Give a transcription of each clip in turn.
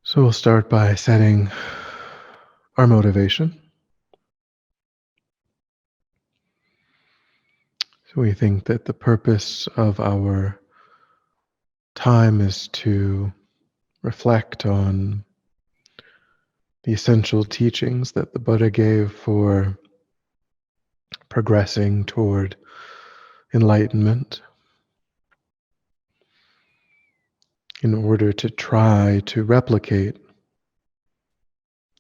So we'll start by setting our motivation. So we think that the purpose of our time is to reflect on the essential teachings that the Buddha gave for progressing toward enlightenment, in order to try to replicate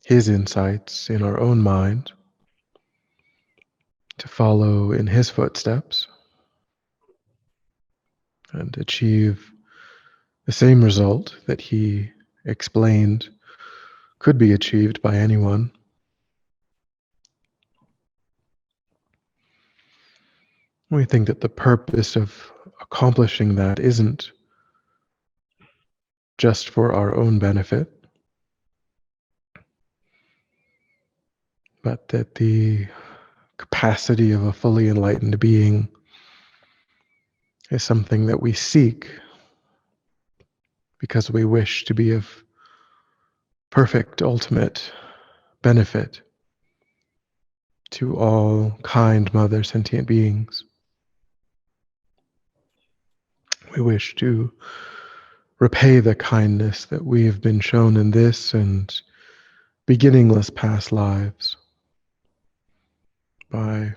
his insights in our own mind, to follow in his footsteps and achieve the same result that he explained could be achieved by anyone. We think that the purpose of accomplishing that isn't just for our own benefit, but that the capacity of a fully enlightened being is something that we seek because we wish to be of perfect ultimate benefit to all kind mother sentient beings. We wish to repay the kindness that we have been shown in this and beginningless past lives by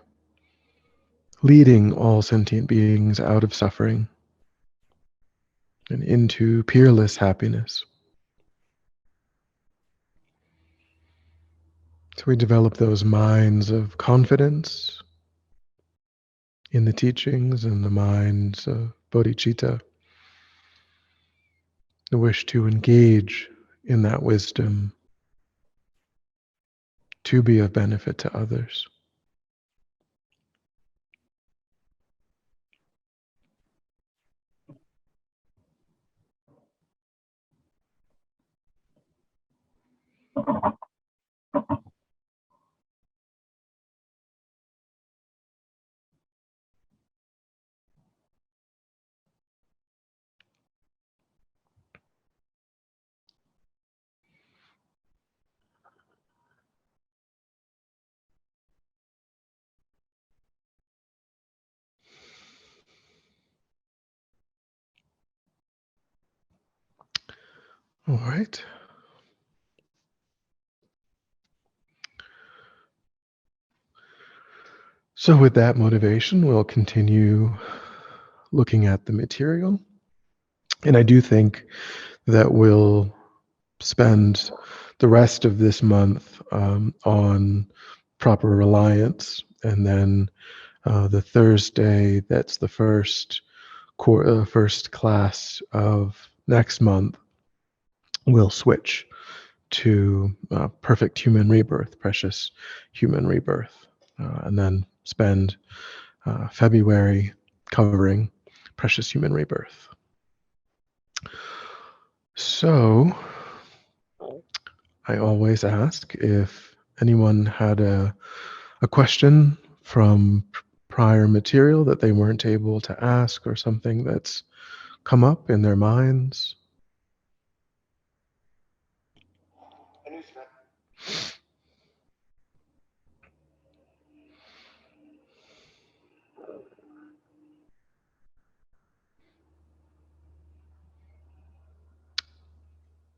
leading all sentient beings out of suffering and into peerless happiness. So we develop those minds of confidence in the teachings and the minds of bodhicitta, the wish to engage in that wisdom to be of benefit to others. All right. So with that motivation, we'll continue looking at the material. And I do think that we'll spend the rest of this month on proper reliance, and then the Thursday, that's the first class of next month, we'll switch to perfect human rebirth, precious human rebirth, and then spend February covering precious human rebirth. So I always ask if anyone had a question from prior material that they weren't able to ask, or something that's come up in their minds.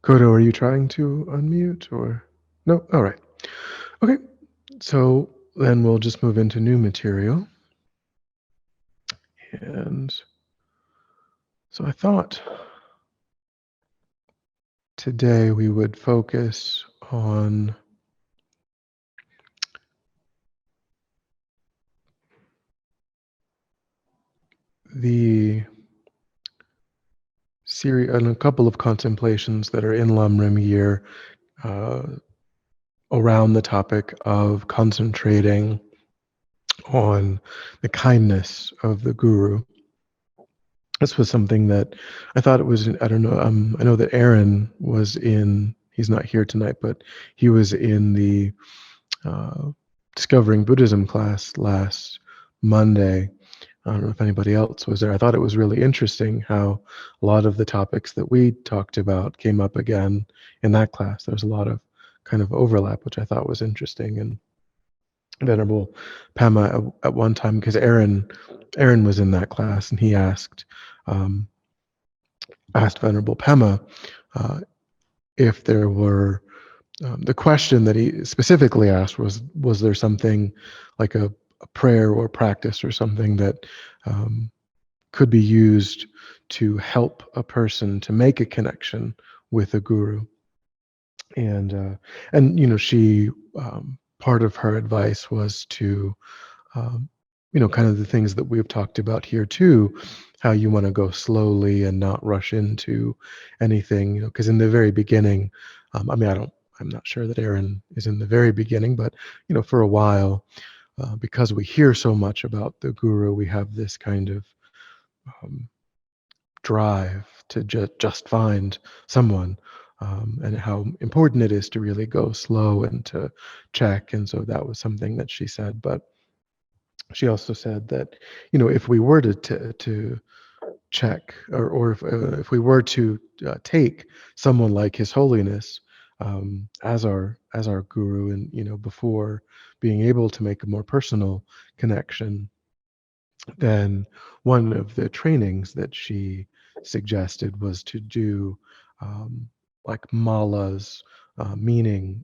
Kodo, are you trying to unmute or no? All right. Okay. So then we'll just move into new material. And so I thought today we would focus on the series and a couple of contemplations that are in Lamrim Year around the topic of concentrating on the kindness of the guru. This was something that I thought it was, I don't know, I know that Aaron was in, he's not here tonight, but he was in the Discovering Buddhism class last Monday, I don't know if anybody else was there. I thought it was really interesting how a lot of the topics that we talked about came up again in that class. There was a lot of kind of overlap, which I thought was interesting. And Venerable Pema at one time, because Aaron was in that class, and he um, asked Venerable Pema uh, if there were the question that he specifically asked was there something like a prayer or practice or something that could be used to help a person to make a connection with a guru. And she part of her advice was to kind of the things that we've talked about here too, how you want to go slowly and not rush into anything, because in the very beginning, I'm not sure that Aaron is in the very beginning, but for a while, because we hear so much about the guru, we have this kind of um, drive to just find someone, and how important it is to really go slow and to check. And so that was something that she said. But she also said that if we were to check, or if we were to take someone like His Holiness as our guru, and before being able to make a more personal connection, then one of the trainings that she suggested was to do um, like malas, meaning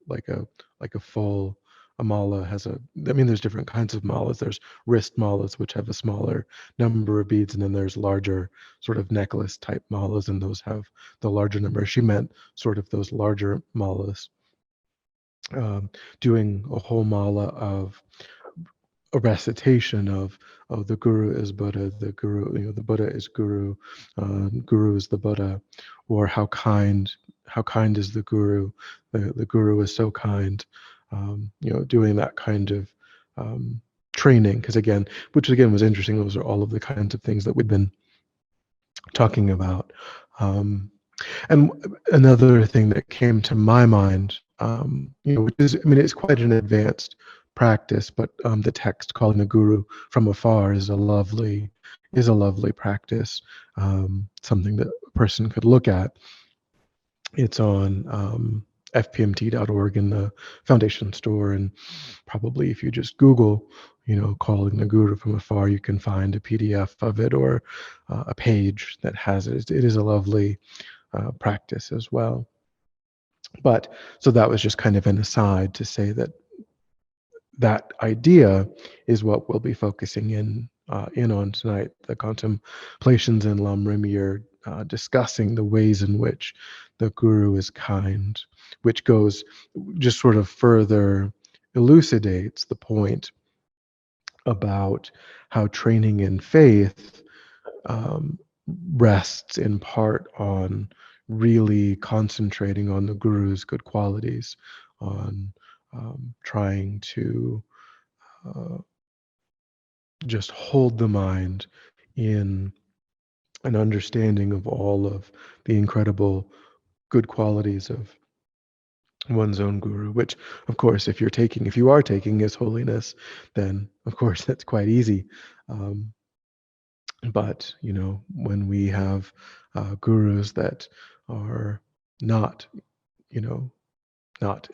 like a full a mala has there's different kinds of malas. There's wrist malas, which have a smaller number of beads, and then there's larger sort of necklace type malas, and those have the larger number. She meant sort of those larger malas, doing a whole mala of a recitation of, oh, the guru is Buddha, the guru, the Buddha is guru, guru is the Buddha, or how kind is the guru, the guru is so kind, doing that kind of training, which again was interesting. Those are all of the kinds of things that we've been talking about. And another thing that came to my mind, which is, it's quite an advanced practice, but the text calling a guru from afar is a lovely practice, something that a person could look at. It's on fpmt.org in the Foundation store, and probably if you just Google, calling the guru from afar, you can find a PDF of it, or a page that has it. It is a lovely practice as well. But so that was just kind of an aside to say that that idea is what we'll be focusing in on tonight. The contemplations in Lamrim Year, discussing the ways in which the guru is kind, which goes just sort of further elucidates the point about how training in faith um, rests in part on really concentrating on the guru's good qualities, on trying to uh, just hold the mind in an understanding of all of the incredible good qualities of one's own guru, which of course if you are taking His Holiness, then of course that's quite easy. But when we have gurus that are not you know not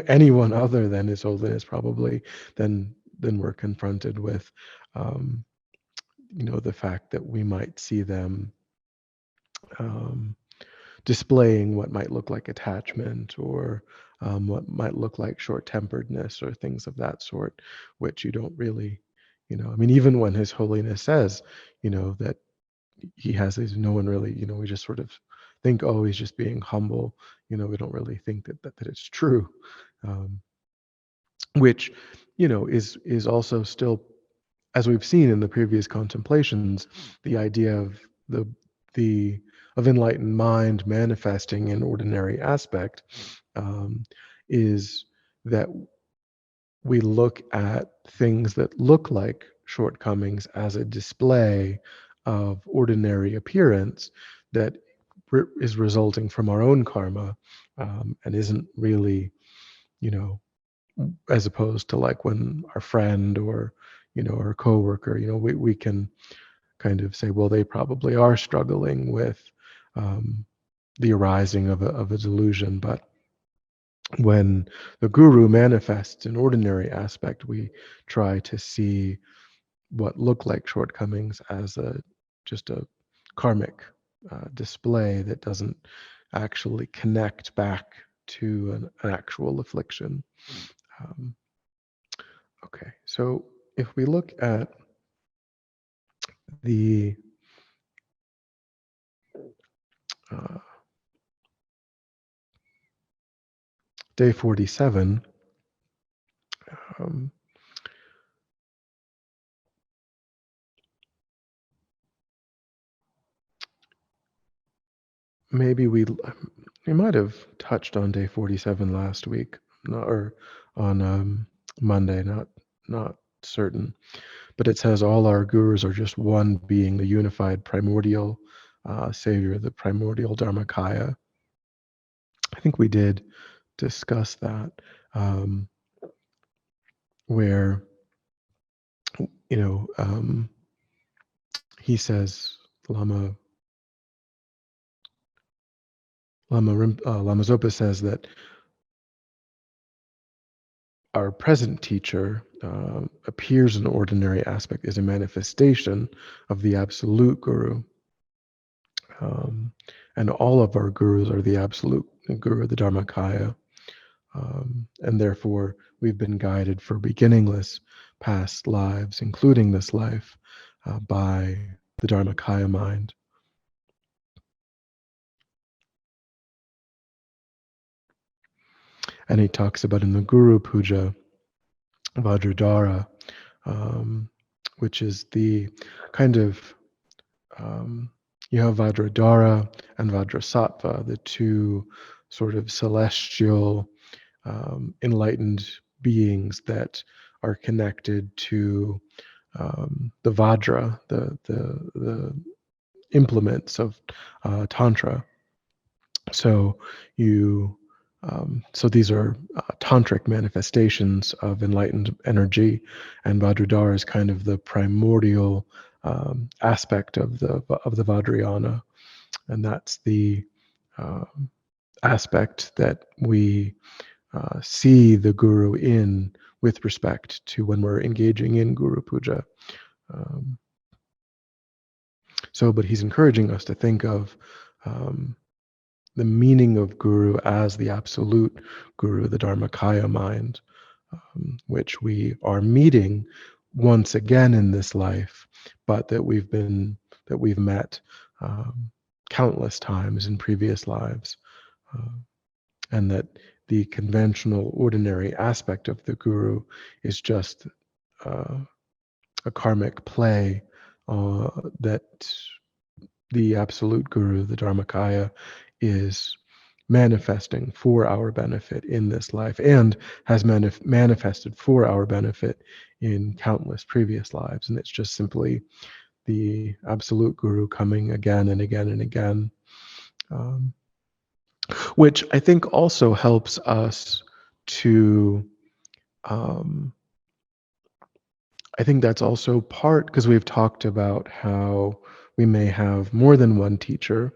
anyone other than His Holiness, probably, then we're confronted with um, the fact that we might see them um, displaying what might look like attachment, or what might look like short-temperedness, or things of that sort, which you don't really, even when His Holiness says, that he has these, no one really, we just sort of think, oh, he's just being humble. We don't really think that it's true, um, which is also still, as we've seen in the previous contemplations, the idea of the of enlightened mind manifesting in ordinary aspect, is that we look at things that look like shortcomings as a display of ordinary appearance that is resulting from our own karma, and isn't really, as opposed to like when our friend or or a coworker, we can kind of say, well, they probably are struggling with the arising of a delusion. But when the guru manifests an ordinary aspect, we try to see what look like shortcomings as just a karmic display that doesn't actually connect back to an actual affliction. Okay, so if we look at the day 47, maybe we might have touched on day 47 last week, or on Monday, not certain. But it says all our gurus are just one being, the unified primordial savior, the primordial Dharmakaya. I think we did discuss that, where he says, Lama Zopa says that our present teacher appears in ordinary aspect as a manifestation of the absolute guru. And all of our gurus are the absolute guru, the Dharmakaya. And therefore, we've been guided for beginningless past lives, including this life, by the Dharmakaya mind. And he talks about in the Guru Puja, Vajradhara, which is the kind of, you have Vajradhara and Vajrasattva, the two sort of celestial, enlightened beings that are connected to the Vajra, the implements of Tantra. So so these are tantric manifestations of enlightened energy, and Vajradhara is kind of the primordial aspect of the Vajrayana, and that's the aspect that we see the guru in with respect to when we're engaging in Guru Puja. But he's encouraging us to think of the meaning of guru as the absolute guru, the Dharmakaya mind, which we are meeting once again in this life, but that we've met countless times in previous lives, and that the conventional, ordinary aspect of the guru is just a karmic play that the absolute guru, the Dharmakaya, is manifesting for our benefit in this life, and has manifested for our benefit in countless previous lives. And it's just simply the absolute guru coming again and again and again, which I think also helps us to, I think that's also part, because we've talked about how we may have more than one teacher,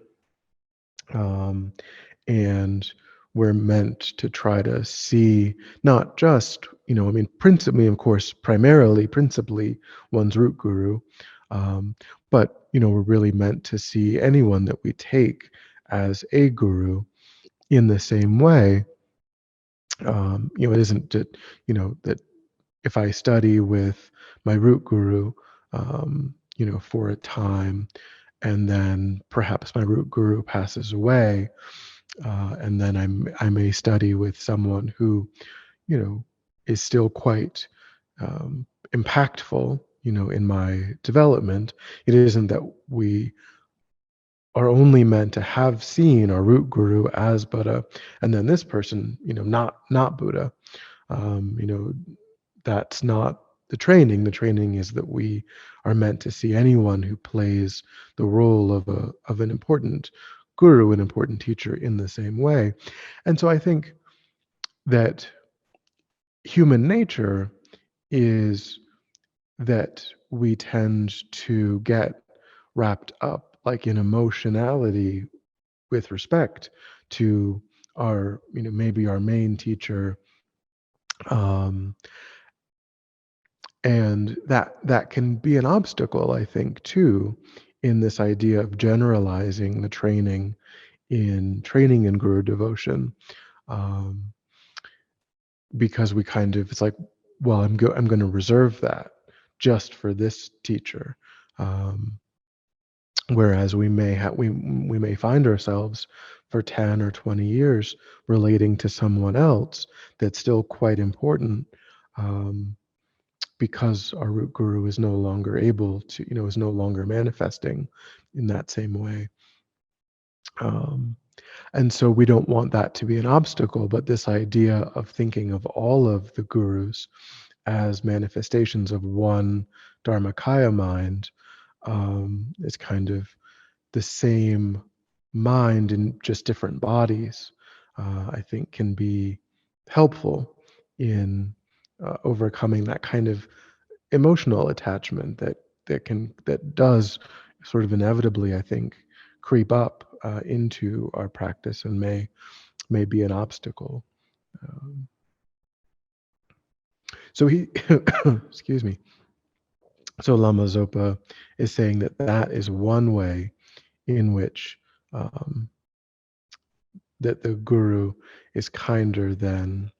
and we're meant to try to see not just, principally, of course, principally one's root guru, but, we're really meant to see anyone that we take as a guru in the same way. It isn't that, that if I study with my root guru, for a time, and then perhaps my root guru passes away, and then I may study with someone who, is still quite impactful, in my development. It isn't that we are only meant to have seen our root guru as Buddha, and then this person, not Buddha. That's not the training. The training is that we are meant to see anyone who plays the role of an important guru, an important teacher, in the same way. And so I think that human nature is that we tend to get wrapped up like in emotionality with respect to our, maybe our main teacher, um, and that can be an obstacle, I think, too, in this idea of generalizing the training in guru devotion, um, because we kind of, it's like, well, I'm going to reserve that just for this teacher. Um, Whereas we may find ourselves for 10 or 20 years relating to someone else that's still quite important, um, because our root guru is no longer able to, is no longer manifesting in that same way. Um, and so we don't want that to be an obstacle, but this idea of thinking of all of the gurus as manifestations of one Dharmakaya mind, is kind of the same mind in just different bodies, I think can be helpful in overcoming that kind of emotional attachment that does sort of inevitably, I think, creep up into our practice and may be an obstacle. Um, so he, excuse me. So Lama Zopa is saying that that is one way in which, um, that the guru is kinder than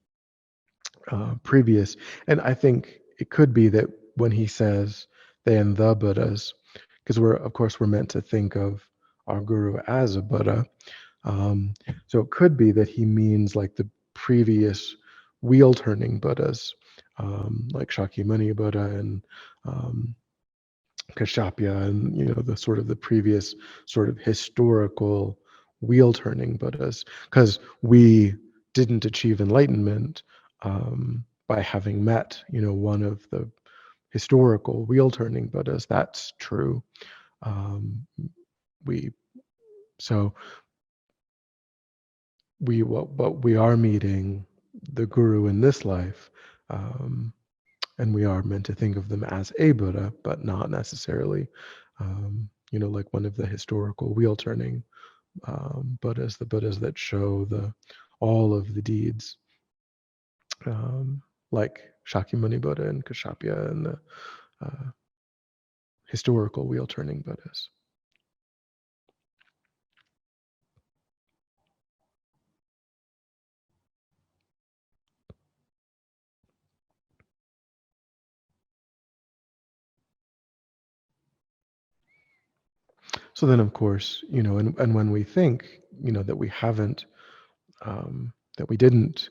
previous. And I think it could be that when he says they and the Buddhas, because of course we're meant to think of our guru as a Buddha. Um, so it could be that he means like the previous wheel turning Buddhas, like Shakyamuni Buddha and um, Kashapya, and the sort of the previous sort of historical wheel turning Buddhas, because we didn't achieve enlightenment by having met one of the historical wheel turning Buddhas. That's true. Um, we so but we are meeting the guru in this life. Um, and we are meant to think of them as a Buddha, but not necessarily, like one of the historical wheel turning Buddhas, the Buddhas that show all of the deeds, like Shakyamuni Buddha and Kashapya and the uh, historical wheel turning Buddhas. So then, of course, and when we think, that we haven't, that we didn't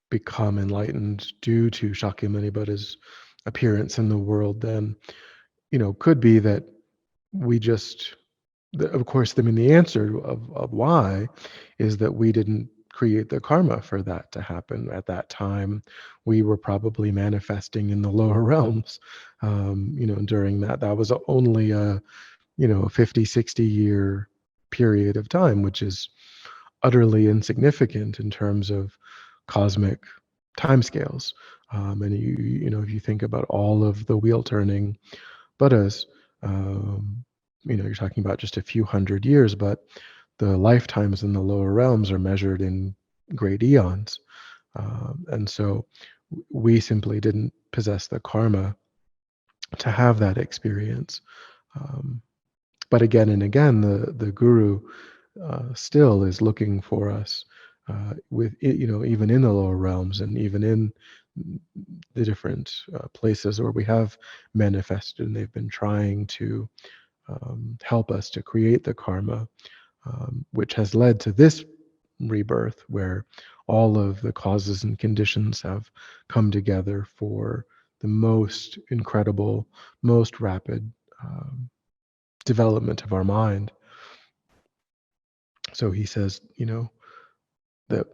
become enlightened due to Shakyamuni Buddha's appearance in the world, then, could be that we just, of course, I mean, the answer of why is that we didn't create the karma for that to happen at that time. We were probably manifesting in the lower realms, during that was only a 50, 60 year period of time, which is utterly insignificant in terms of cosmic timescales. And if you think about all of the wheel turning Buddhas, you're talking about just a few hundred years, but the lifetimes in the lower realms are measured in great eons. And so we simply didn't possess the karma to have that experience. Um, but again and again, the guru still is looking for us, with even in the lower realms and even in the different places where we have manifested, and they've been trying to help us to create the karma, which has led to this rebirth where all of the causes and conditions have come together for the most incredible, most rapid development of our mind. So he says, that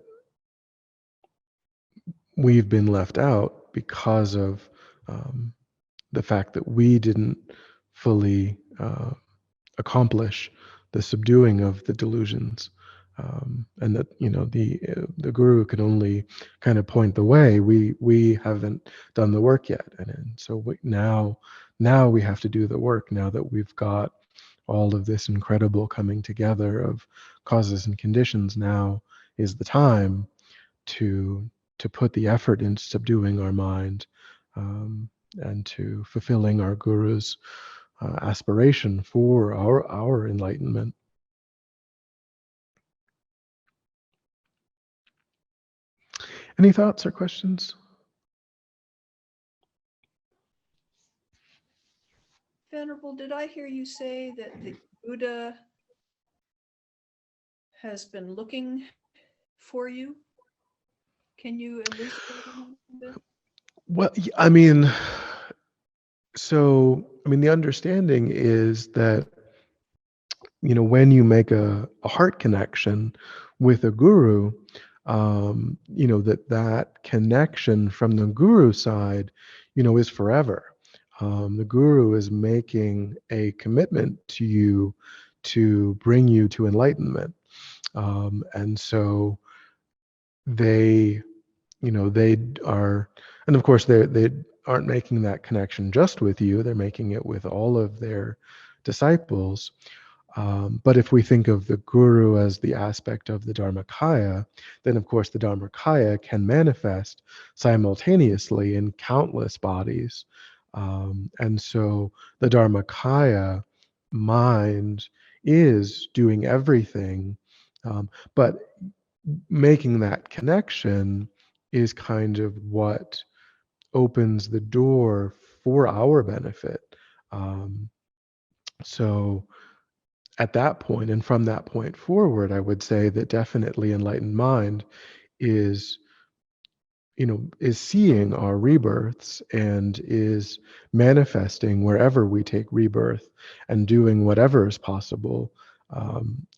we've been left out because of the fact that we didn't fully accomplish the subduing of the delusions, and that the guru can only kind of point the way. We haven't done the work yet, and so now we have to do the work. Now that we've got all of this incredible coming together of causes and conditions, now is the time to put the effort into subduing our mind, and to fulfilling our guru's aspiration for our enlightenment. Any thoughts or questions? Venerable, did I hear you say that the Buddha has been looking for you? Can you elucidate on that a bit? Well, the understanding is that when you make a heart connection with a guru, that connection from the guru side, is forever. The guru is making a commitment to you to bring you to enlightenment, and so they they are, and of course they aren't making that connection just with you, they're making it with all of their disciples. But if we think of the guru as the aspect of the Dharmakaya, then of course the Dharmakaya can manifest simultaneously in countless bodies. And so the Dharmakaya mind is doing everything, but making that connection is kind of what opens the door for our benefit. Um, so at that point, and from that point forward, I would say that definitely enlightened mind is is seeing our rebirths and is manifesting wherever we take rebirth and doing whatever is possible,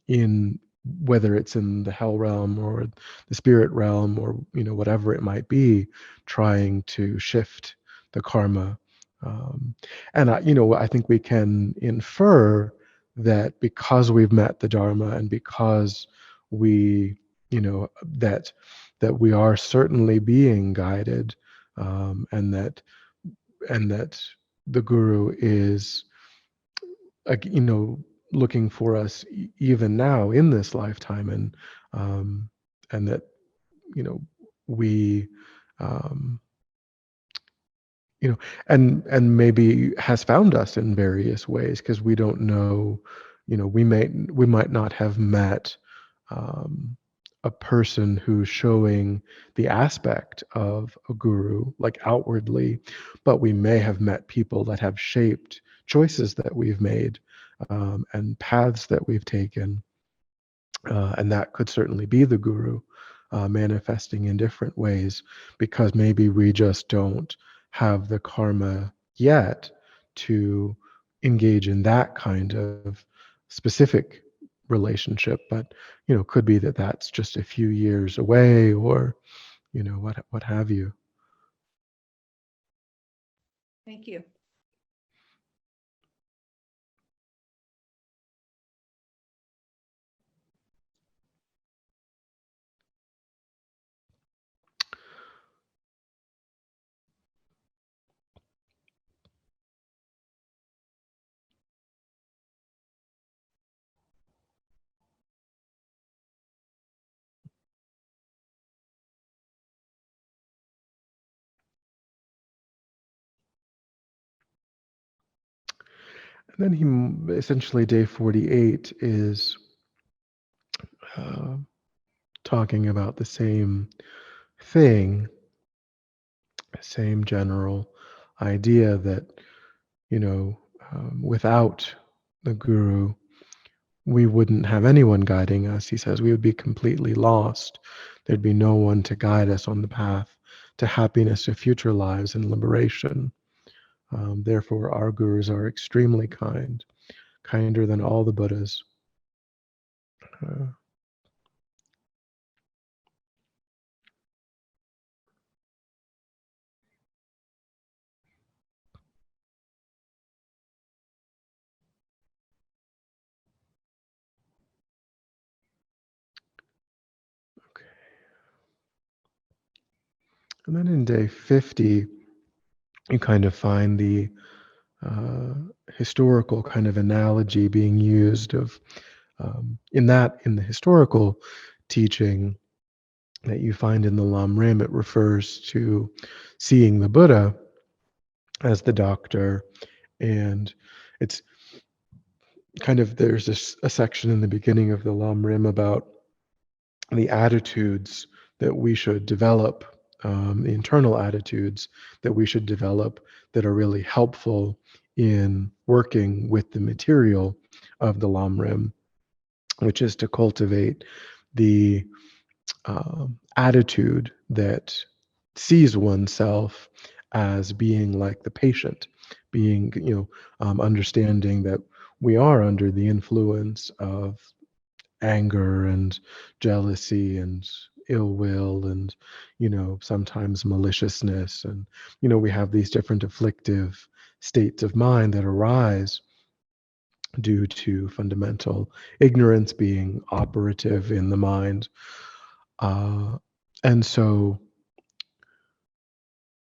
in whether it's in the hell realm or the spirit realm, or whatever it might be, trying to shift the karma. And I think we can infer that because we've met the Dharma, and because we that we are certainly being guided, and that the guru is, like, looking for us even now in this lifetime, and that we um, and maybe has found us in various ways, because we don't know, we might not have met um, a person who's showing the aspect of a guru, like outwardly, but we may have met people that have shaped choices that we've made, and paths that we've taken, and that could certainly be the guru, manifesting in different ways, because maybe we just don't have the karma yet to engage in that kind of specific relationship. But could be that that's just a few years away, or what have you. Thank you. And then he essentially, day 48 is uh, talking about the same thing, same general idea that without the guru, we wouldn't have anyone guiding us. He says we would be completely lost. There'd be no one to guide us on the path to happiness of future lives and liberation. Therefore, our gurus are extremely kind, kinder than all the Buddhas. Uh, And then in day 50, you kind of find the uh, historical kind of analogy being used of in the historical teaching that you find in the Lamrim, it refers to seeing the Buddha as the doctor, and it's kind of there's a section in the beginning of the Lamrim about the attitudes that we should develop, the internal attitudes that we should develop that are really helpful in working with the material of the Lamrim, which is to cultivate the attitude that sees oneself as being like the patient, being, understanding that we are under the influence of anger and jealousy and ill will and, sometimes maliciousness. And, we have these different afflictive states of mind that arise due to fundamental ignorance being operative in the mind. Uh, and so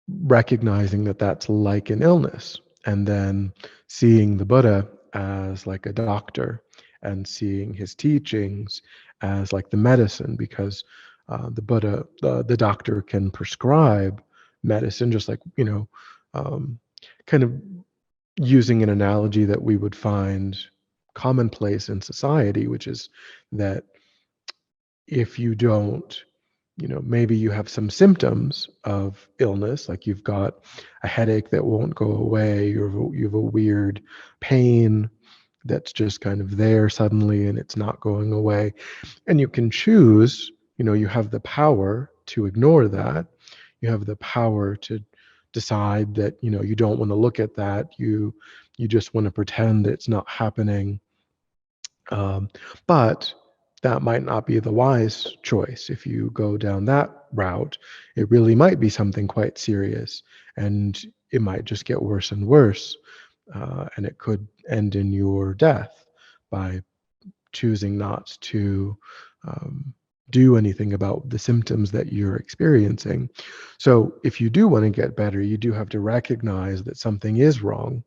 recognizing that that's like an illness, and then seeing the Buddha as like a doctor and seeing his teachings as like the medicine, because the Buddha, the doctor can prescribe medicine, just like, um, kind of using an analogy that we would find commonplace in society, which is that if you don't, maybe you have some symptoms of illness, like you've got a headache that won't go away, you have a weird pain that's just kind of there suddenly and it's not going away. And you can choose, you have the power to ignore that. You have the power to decide that, you don't want to look at that. You just want to pretend it's not happening. But that might not be the wise choice. If you go down that route, it really might be something quite serious, and it might just get worse and worse, and it could end in your death by choosing not to um, do anything about the symptoms that you're experiencing. So, if you do want to get better, you do have to recognize that something is wrong,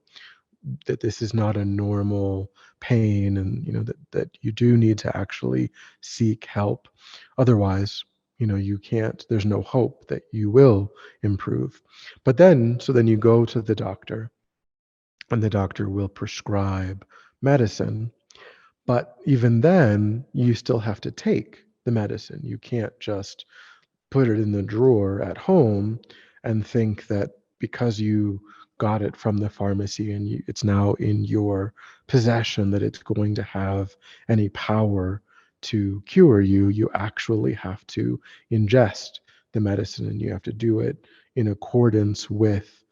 that this is not a normal pain, and that you do need to actually seek help. Otherwise, you can't, there's no hope that you will improve. But then, so then you go to the doctor, and the doctor will prescribe medicine. But even then, you still have to take the medicine. You can't just put it in the drawer at home and think that because you got it from the pharmacy and it's now in your possession, that it's going to have any power to cure you. You actually have to ingest the medicine, and you have to do it in accordance with,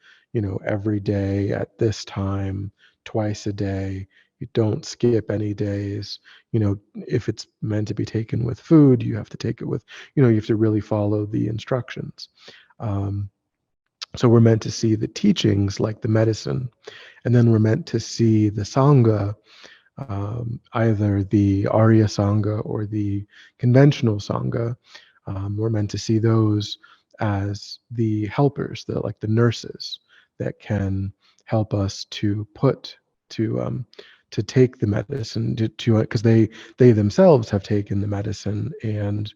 every day at this time, twice a day. You don't skip any days. If it's meant to be taken with food, you have to take it with, you have to really follow the instructions. Um, so we're meant to see the teachings like the medicine, and then we're meant to see the Sangha, either the Arya Sangha or the conventional Sangha. We're meant to see those as the helpers, like the nurses that can help us to put to take the medicine to because they themselves have taken the medicine, and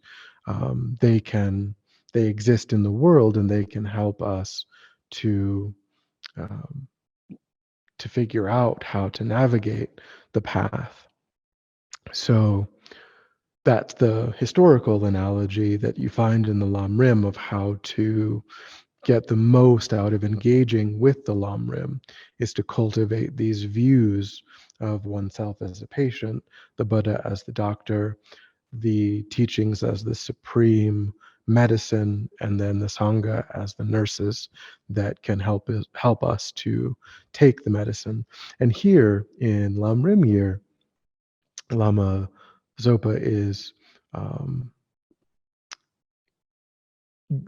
they can, they exist in the world, and they can help us to um, to figure out how to navigate the path. So that's the historical analogy that you find in the Lamrim of how to get the most out of engaging with the Lamrim, is to cultivate these views of oneself as a patient, the Buddha as the doctor, the teachings as the supreme medicine, and then the Sangha as the nurses that can help us to take the medicine. And here in Lamrim Year, Lama Zopa is um,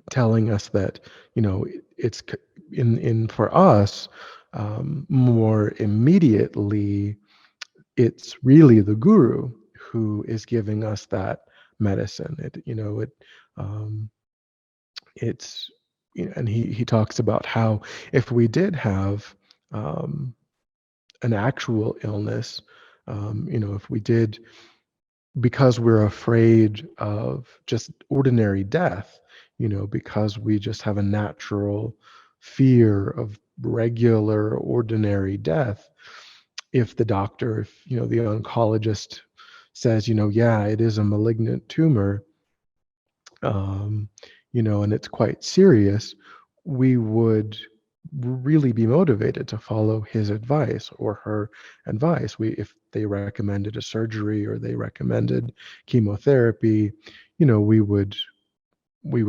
telling us that, it's in for us, more immediately, it's really the guru who is giving us that medicine. It, um, it's and he talks about how if we did have an actual illness, if we did, because we're afraid of just ordinary death, because we just have a natural fear of regular ordinary death, if the doctor, if the oncologist says, yeah, it is a malignant tumor, um, and it's quite serious, we would really be motivated to follow his advice or her advice. If they recommended a surgery or they recommended chemotherapy, we would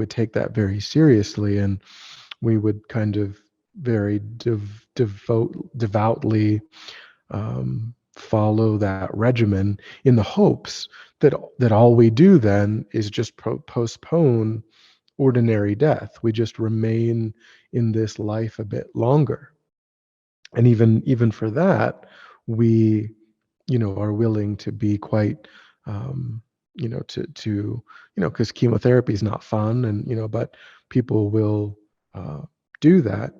take that very seriously, and we would kind of very devoutly follow that regimen in the hopes that all we do then is just postpone ordinary death. We just remain in this life a bit longer. And even for that, we are willing to be quite to because chemotherapy is not fun, and but people will do that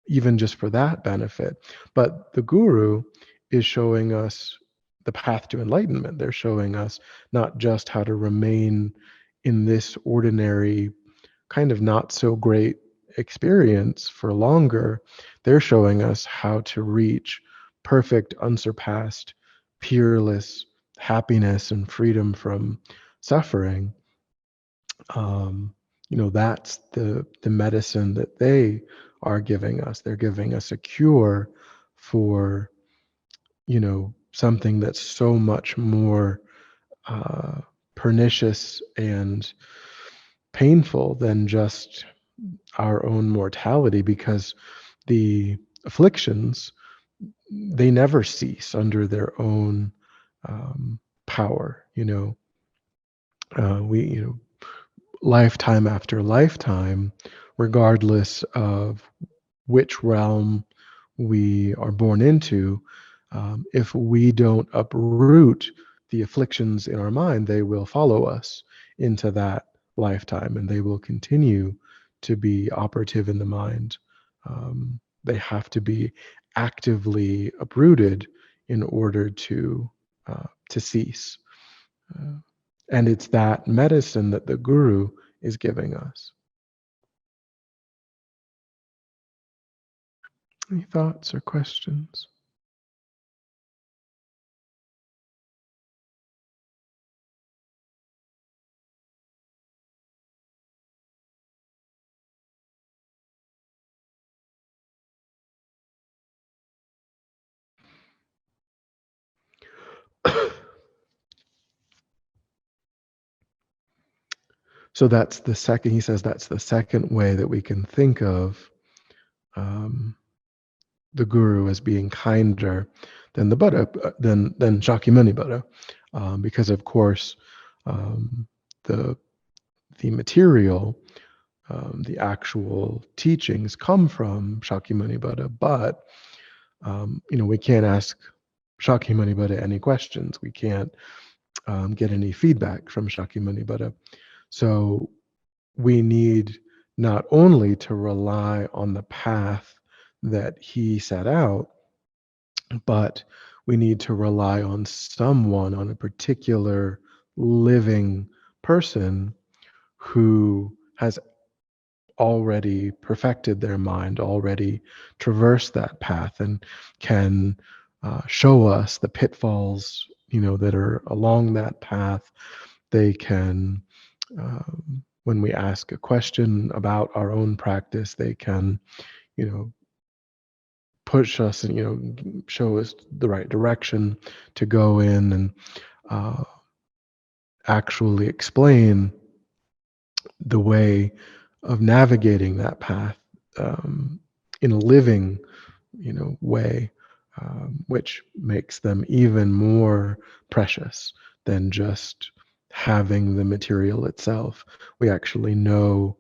even just for that benefit. But the guru is showing us the path to enlightenment. They're showing us not just how to remain in this ordinary kind of not so great experience for longer. They're showing us how to reach perfect, unsurpassed, peerless happiness and freedom from suffering. That's the medicine that they are giving us. They're giving us a cure for something that's so much more uh, pernicious and painful than just our own mortality, because the afflictions, they never cease under their own power. We lifetime after lifetime, regardless of which realm we are born into, if we don't uproot the afflictions in our mind, they will follow us into that lifetime, and they will continue to be operative in the mind. They have to be actively uprooted in order to cease. Uh, and it's that medicine that the guru is giving us. Any thoughts or questions? So that's the second, he says that's the second way that we can think of um, the guru as being kinder than the Buddha, than Shakyamuni Buddha, because of course the material, the actual teachings come from Shakyamuni Buddha, but we can't ask Shakyamuni Buddha any questions. We can't get any feedback from Shakyamuni Buddha. So we need not only to rely on the path that he set out, but we need to rely on someone, on a particular living person who has already perfected their mind, already traversed that path, and can show us the pitfalls, that are along that path. They can, when we ask a question about our own practice, they can, push us and show us the right direction to go in, and uh, actually explain the way of navigating that path in a living, way, which makes them even more precious than just having the material itself. We actually know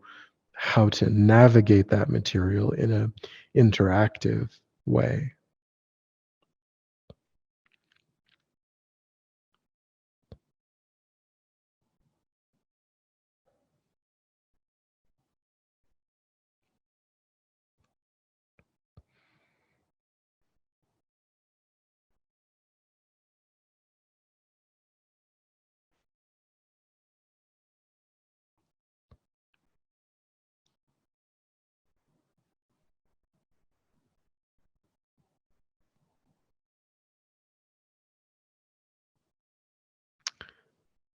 how to navigate that material in a interactive way.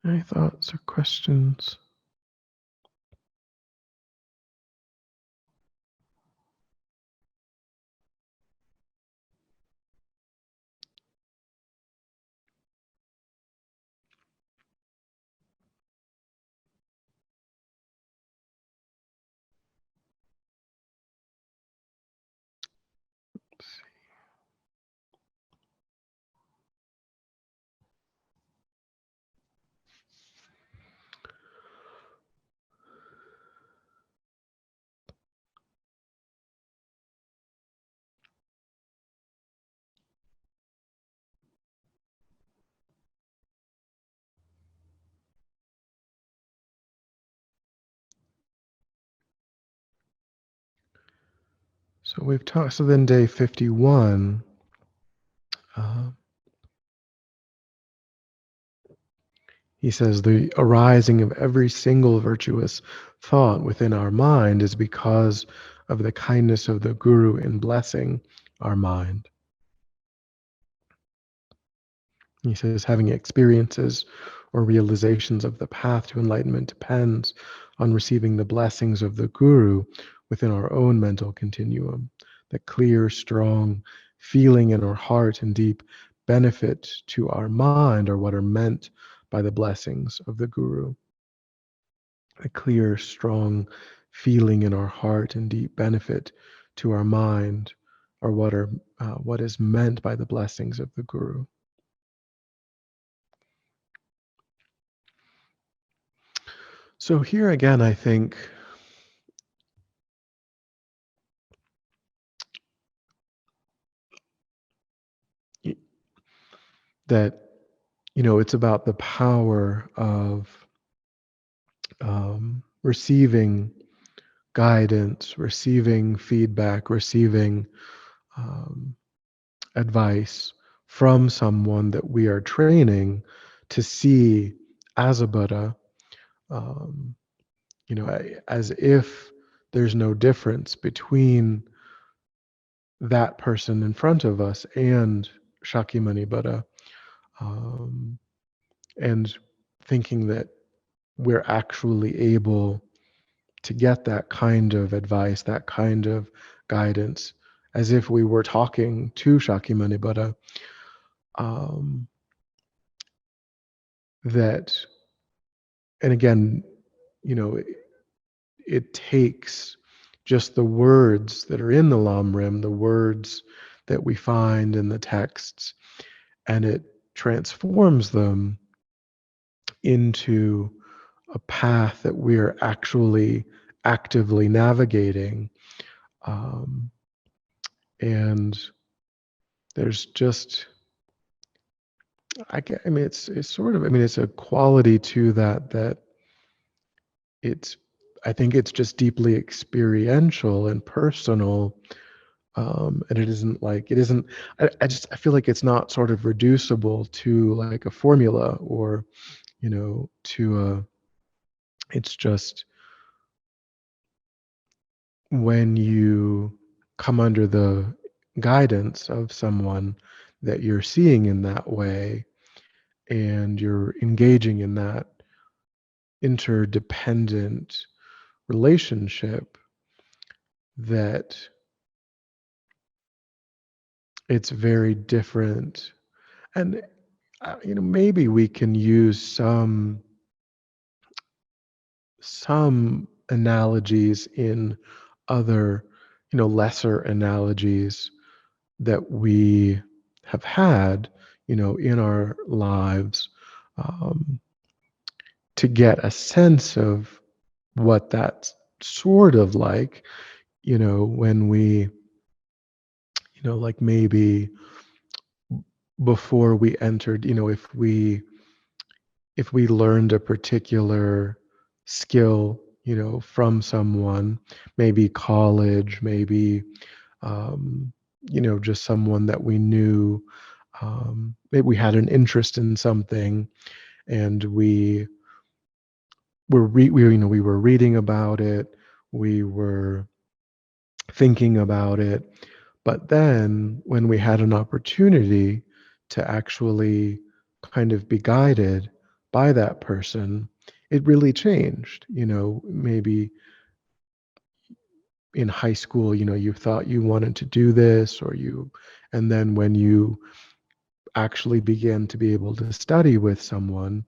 Any thoughts or questions? So we've talked. So then, day 51. He says the arising of every single virtuous thought within our mind is because of the kindness of the Guru in blessing our mind. He says having experiences or realizations of the path to enlightenment depends on receiving the blessings of the Guru within our own mental continuum. The clear, strong feeling in our heart and deep benefit to our mind are what are meant by the blessings of the Guru. A clear, strong feeling in our heart and deep benefit to our mind are what is meant by the blessings of the Guru. So here again, I think that it's about the power of receiving guidance, receiving feedback, receiving um, advice from someone that we are training to see as a Buddha, um, as if there's no difference between that person in front of us and Shakyamuni Buddha, um, and thinking that we're actually able to get that kind of advice, that kind of guidance, as if we were talking to Shakyamuni Buddha. That, and again, it takes just the words that are in the Lamrim, the words that we find in the texts, and it transforms them into a path that we're actually actively navigating. Um, and there's just, I mean, it's sort of, I mean, it's a quality to that it's, I think it's just deeply experiential and personal. And it isn't like, it isn't, I feel like it's not sort of reducible to like a formula or, it's just when you come under the guidance of someone that you're seeing in that way and you're engaging in that interdependent relationship, that it's very different. And maybe we can use some analogies in other, lesser analogies that we have had, in our lives, um, to get a sense of what that's sort of like, when we, like maybe before we entered, if we learned a particular skill, from someone, maybe college, maybe, just someone that we knew, maybe we had an interest in something and we were reading about it, we were thinking about it, but then when we had an opportunity to actually kind of be guided by that person, it really changed. Maybe in high school, you thought you wanted to do this, and then when you actually began to be able to study with someone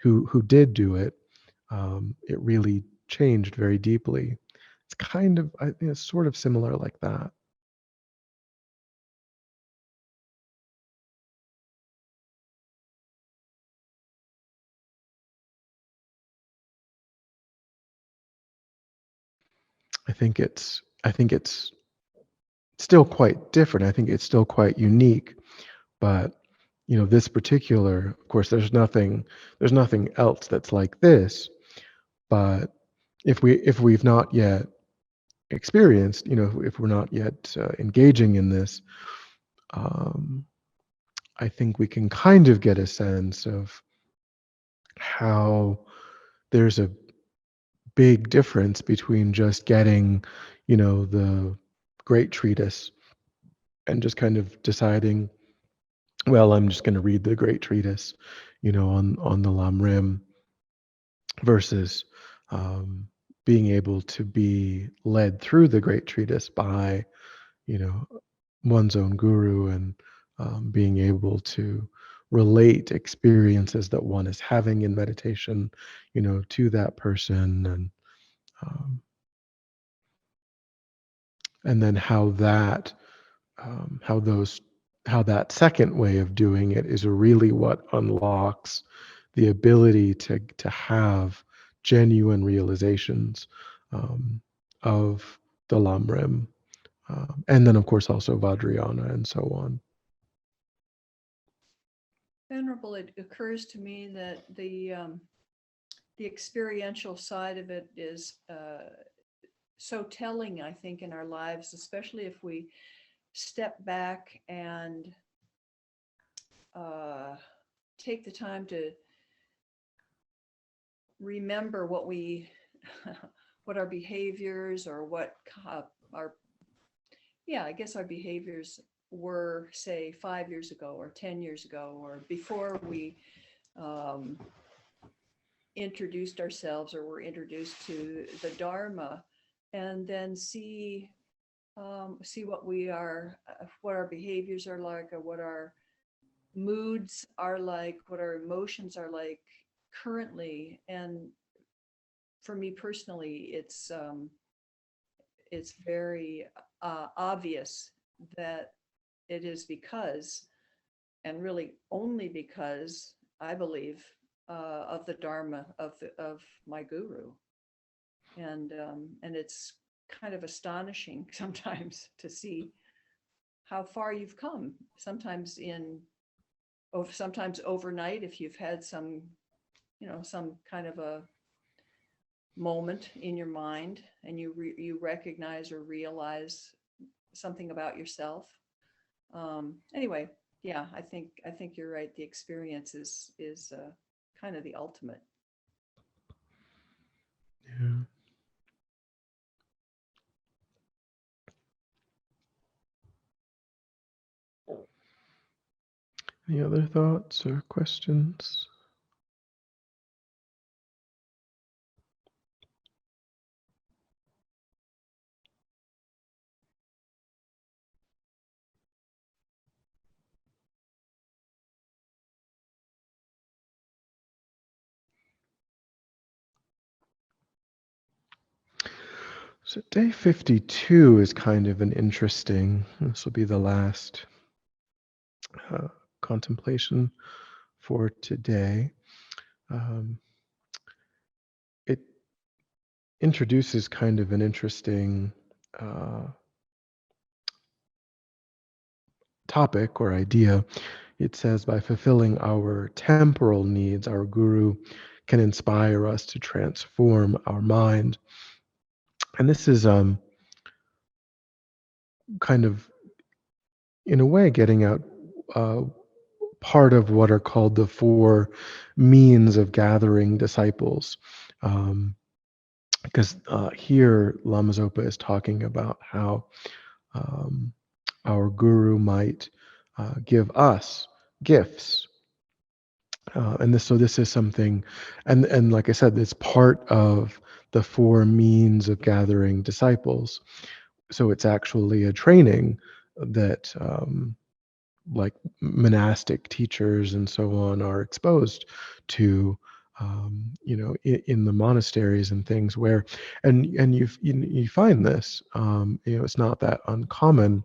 who did do it, it really changed very deeply. It's kind of, I think it's sort of similar like that. I think it's still quite different. I think it's still quite unique, but this particular, of course, there's nothing else that's like this. But if we've not yet experienced, if we're not yet engaging in this, um, I think we can kind of get a sense of how there's a big difference between just getting, the great treatise and just kind of deciding, well, I'm just going to read the great treatise, on the Lamrim, versus um, being able to be led through the great treatise by, you know, one's own guru, and being able to relate experiences that one is having in meditation, to that person, um, and then how those how that second way of doing it is really what unlocks the ability to have genuine realizations um, of the Lamrim, and then of course also Vajrayana and so on. Venerable, it occurs to me that the experiential side of it is so telling, I think, in our lives, especially if we step back and take the time to remember what we what our behaviors, or what our I guess our behaviors were, say, 5 years ago or 10 years ago, or before we um, introduced ourselves or were introduced to the Dharma, and then see what we are, what our behaviors are like, or what our moods are like, what our emotions are like currently. And for me personally, it's very obvious that it is because, and really only because, I believe, of the Dharma of my guru. And it's kind of astonishing sometimes to see how far you've come. Sometimes overnight, if you've had some kind of a moment in your mind, and you recognize or realize something about yourself. Anyway, yeah, I think you're right. The experience is kind of the ultimate. Yeah. Any other thoughts or questions? So day 52 is kind of an interesting, this will be the last uh, contemplation for today. It introduces kind of an interesting uh, topic or idea. It says, by fulfilling our temporal needs, our guru can inspire us to transform our mind. And this is kind of, in a way, getting out uh, part of what are called the four means of gathering disciples. Because here Lama Zopa is talking about how um, our guru might give us gifts, So this is something, and like I said, it's part of the four means of gathering disciples. So it's actually a training that like monastic teachers and so on are exposed to, in the monasteries and things where, and you find this, it's not that uncommon.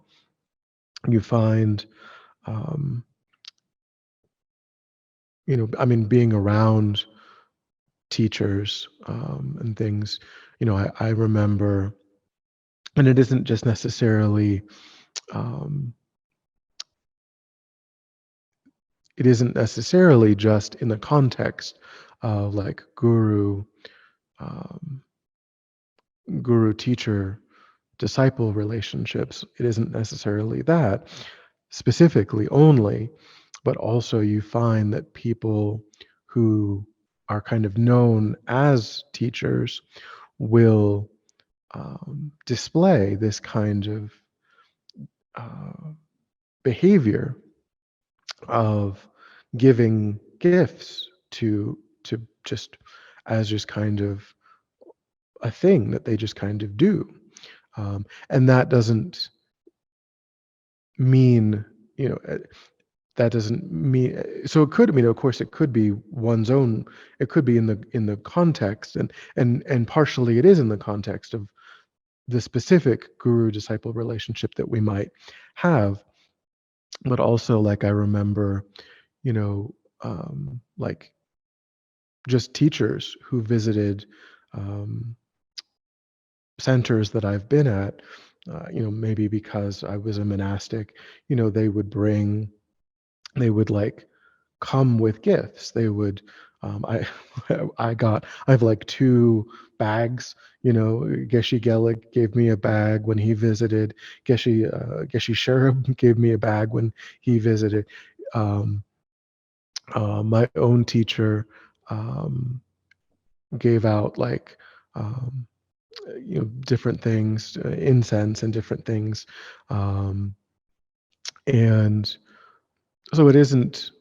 You find, um, I mean, being around teachers and things, I remember, and it isn't just necessarily, um, it isn't necessarily just in the context of like um, guru teacher disciple relationships. It isn't necessarily that specifically only, but also you find that people who are kind of known as teachers will display this kind of uh, behavior of giving gifts to just as just kind of a thing that they just kind of do, and that doesn't mean, you know uh, that doesn't mean, so it could, of course it could be one's own, it could be in the context, and partially it is in the context of the specific guru disciple relationship that we might have, but also like I remember, you know like just teachers who visited um, centers that I've been at, maybe because I was a monastic, they would bring, they would like come with gifts. They would, I have like two bags. Geshe Gelik gave me a bag when he visited. Geshe Sherab gave me a bag when he visited. Um, my own teacher um, gave out like, um, different things, incense and different things, um, and so it isn't,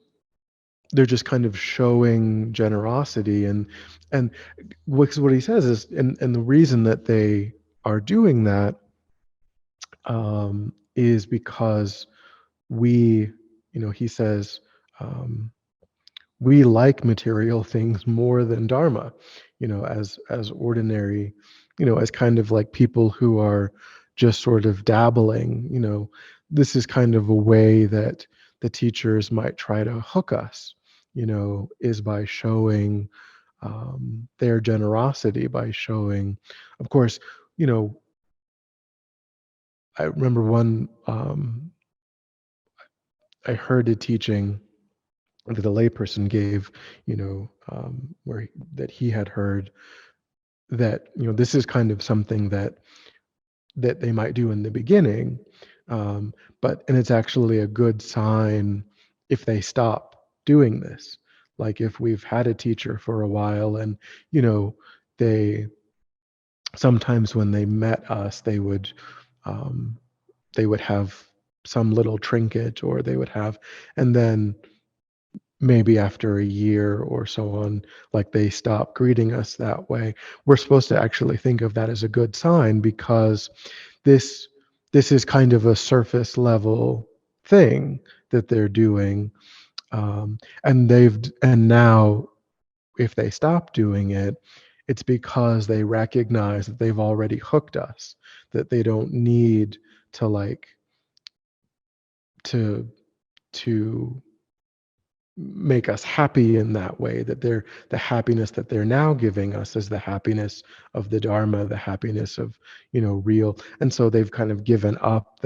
they're just kind of showing generosity, and what he says is, and the reason that they are doing that is because we, he says, um, we like material things more than dharma, as ordinary, as kind of like people who are just sort of dabbling. This is kind of a way that the teachers might try to hook us, is by showing their generosity, by showing, of course, you know I remember one, I heard a teaching that a layperson gave, that he had heard, that this is kind of something that they might do in the beginning, but and it's actually a good sign if they stop doing this. Like if we've had a teacher for a while, and they sometimes when they met us, um, they would have some little trinket, or they would have, and then maybe after a year or so on, like they stop greeting us that way. We're supposed to actually think of that as a good sign, because this this is kind of a surface level thing that they're doing, and now if they stop doing it, it's because they recognize that they've already hooked us, that they don't need to like to to make us happy in that way, that they're, the happiness that they're now giving us is the happiness of the dharma, the happiness of, real, and so they've kind of given up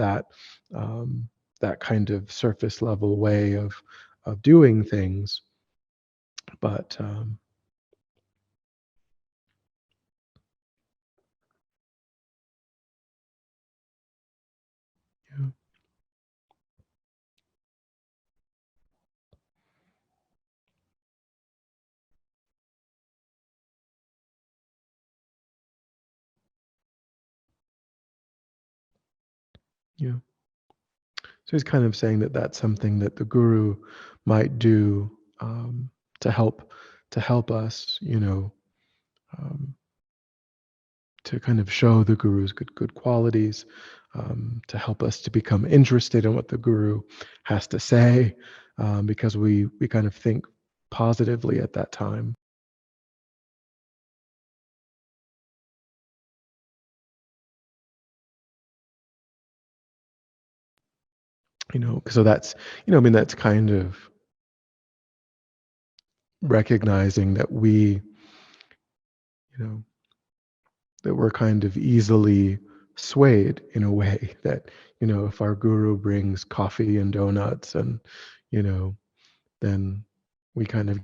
um, that kind of surface level way of doing things, but yeah, yeah. So he's kind of saying that that's something that the guru might do, to help us, to kind of show the guru's good qualities, to help us to become interested in what the guru has to say, because we kind of think positively at that time. So that's, I mean, that's kind of recognizing that that we're kind of easily swayed in a way that, if our guru brings coffee and donuts and, then we kind of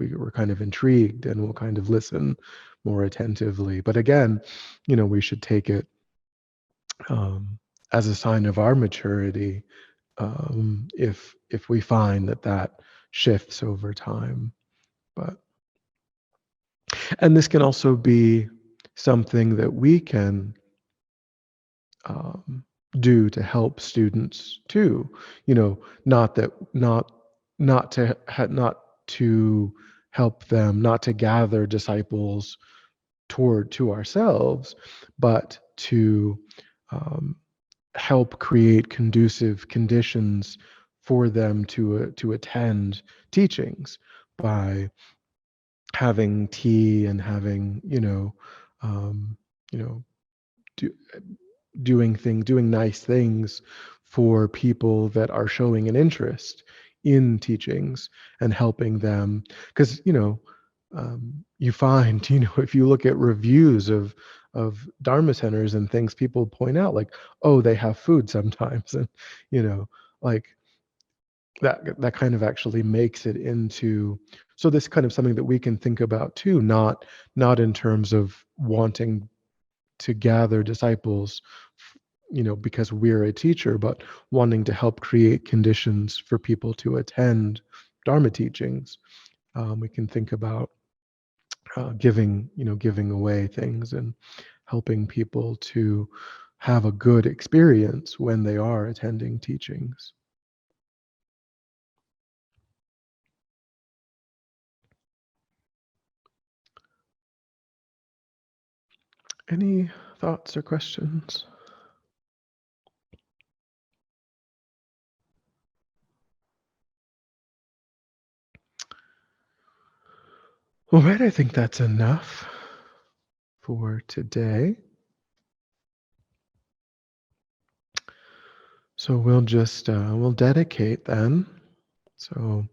we're kind of intrigued and we'll kind of listen more attentively. But again, we should take it as a sign of our maturity, if we find that shifts over time. And this can also be something that we can do to help students too. Not that not to help them, not to gather disciples to ourselves, but to help create conducive conditions for them to attend teachings by having tea and having um, you know do, doing nice things for people that are showing an interest in teachings and helping them, because you find, if you look at reviews of dharma centers and things, people point out like, oh, they have food sometimes, and like that kind of actually makes it into, so this kind of something that we can think about too, not in terms of wanting to gather disciples, because we're a teacher, but wanting to help create conditions for people to attend dharma teachings. We can think about giving away things and helping people to have a good experience when they are attending teachings. Any thoughts or questions? All right, I think that's enough for today. So we'll just we'll dedicate then. So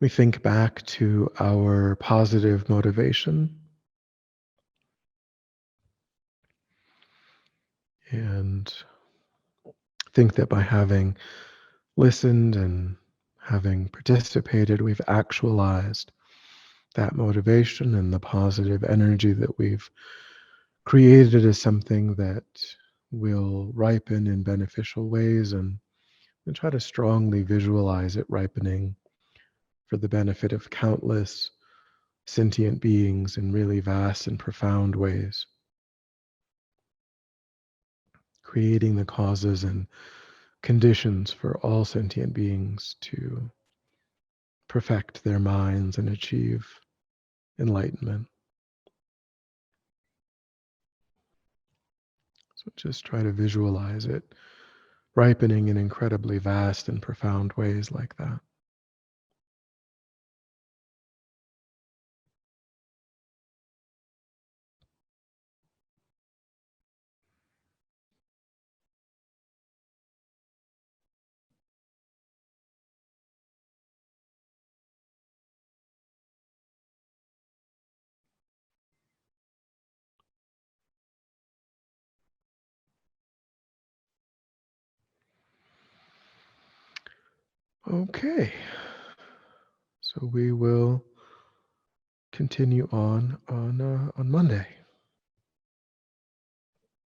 we think back to our positive motivation and think that by having listened and having participated, we've actualized that motivation, and the positive energy that we've created is something that will ripen in beneficial ways, and try to strongly visualize it ripening for the benefit of countless sentient beings in really vast and profound ways, creating the causes and conditions for all sentient beings to perfect their minds and achieve enlightenment. So just try to visualize it ripening in incredibly vast and profound ways like that. Okay, so we will continue on Monday.